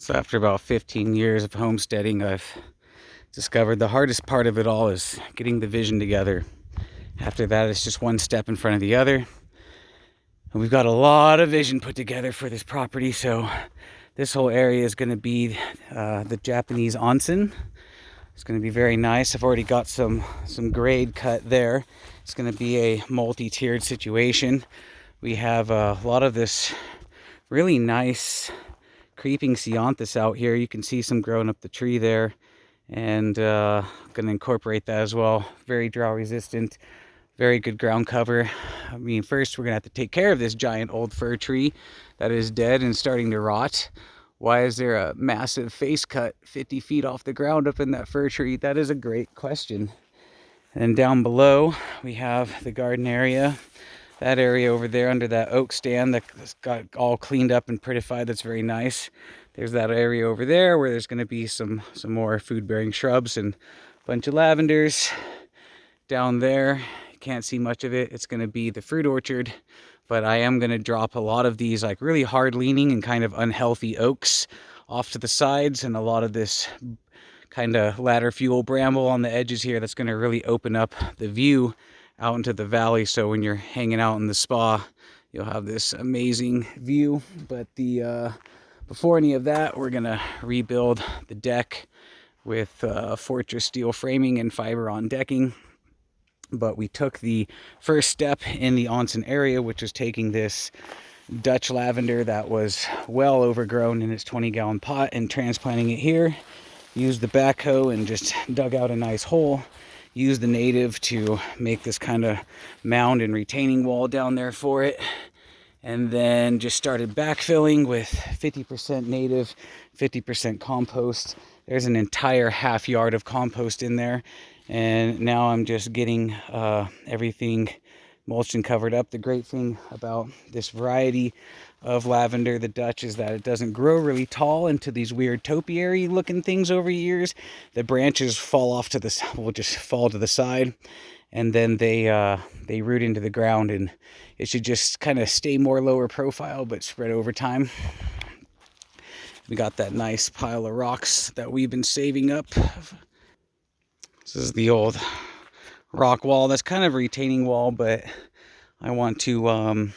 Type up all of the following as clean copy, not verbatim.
So after about 15 years of homesteading, I've discovered the hardest part of it all is getting the vision together. After that, it's just one step in front of the other. And we've got a lot of vision put together for this property, so this whole area is going to be the Japanese onsen. It's going to be very nice. I've already got some grade cut there. It's going to be a multi-tiered situation. We have a lot of this really nice creeping ceanthus out here. You can see some growing up the tree there, and I'm going to incorporate that as well. Very drought resistant, very good ground cover. I mean, first we're going to have to take care of this giant old fir tree that is dead and starting to rot. Why is there a massive face cut 50 feet off the ground up in that fir tree? That is a great question. And down below we have the garden area. That area over there under that oak stand that's got all cleaned up and prettified, that's very nice. There's that area over there where there's going to be some more food-bearing shrubs and a bunch of lavenders. Down there, you can't see much of it. It's going to be the fruit orchard, but I am going to drop a lot of these like really hard-leaning and kind of unhealthy oaks off to the sides, and a lot of this kind of ladder fuel bramble on the edges here that's going to really open up the view out into the valley. So when you're hanging out in the spa, you'll have this amazing view. But before any of that, we're gonna rebuild the deck with fortress steel framing and fiber-on decking. But we took the first step in the onsen area, which was taking this Dutch lavender that was well overgrown in its 20-gallon pot and transplanting it here. Used the backhoe and just dug out a nice hole. Used the native to make this kind of mound and retaining wall down there for it. And then just started backfilling with 50% native, 50% compost. There's an entire half yard of compost in there. And now I'm just getting everything mulched and covered up. The great thing about this variety of lavender, the Dutch, is that it doesn't grow really tall into these weird topiary looking things over years. The branches fall off to the, will just fall to the side, and then they root into the ground, and it should just kind of stay more lower profile but spread over time. We got that nice pile of rocks that we've been saving up. This is the old rock wall. That's kind of a retaining wall, but I want to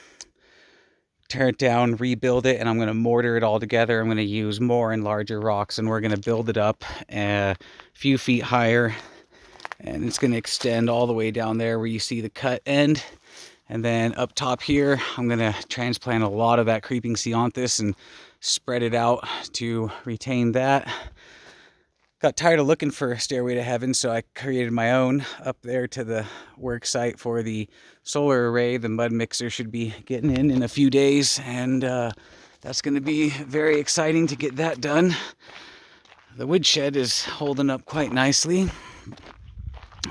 tear it down, rebuild it, and I'm going to mortar it all together. I'm going to use more and larger rocks, and we're going to build it up a few feet higher, and it's going to extend all the way down there where you see the cut end. And then up top here, I'm going to transplant a lot of that creeping ceanthus and spread it out to retain that. Got tired of looking for Stairway to Heaven, so I created my own up there to the work site for the solar array. The mud mixer should be getting in a few days, and that's going to be very exciting to get that done. The woodshed is holding up quite nicely,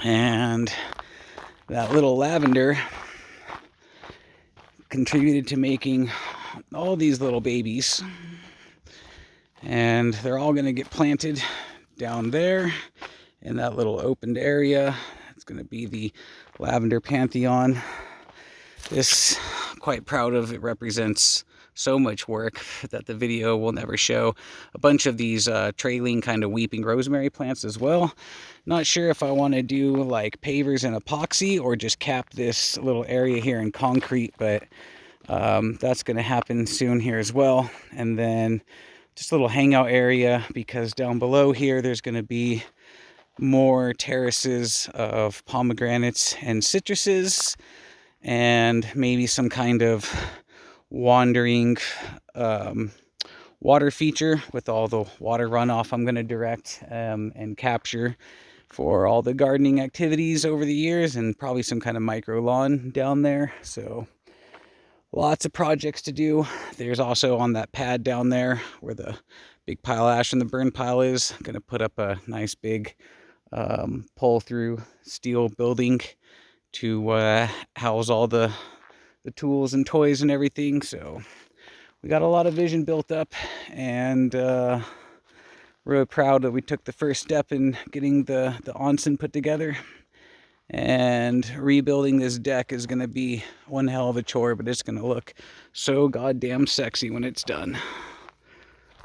and that little lavender contributed to making all these little babies, and they're all going to get planted down there in that little opened area. It's going to be the lavender pantheon. This, quite proud of. It represents so much work that the video will never show. A bunch of these trailing kind of weeping rosemary plants as well. Not sure if I want to do like pavers and epoxy or just cap this little area here in concrete, but that's going to happen soon here as well. And then just a little hangout area, because down below here there's going to be more terraces of pomegranates and citruses, and maybe some kind of wandering water feature with all the water runoff I'm going to direct and capture for all the gardening activities over the years, and probably some kind of micro lawn down there. So lots of projects to do. There's also on that pad down there where the big pile of ash and the burn pile is, I'm going to put up a nice big pull-through steel building to house all the tools and toys and everything. So we got a lot of vision built up, and really proud that we took the first step in getting the onsen put together. And rebuilding this deck is going to be one hell of a chore, but it's going to look so goddamn sexy when it's done.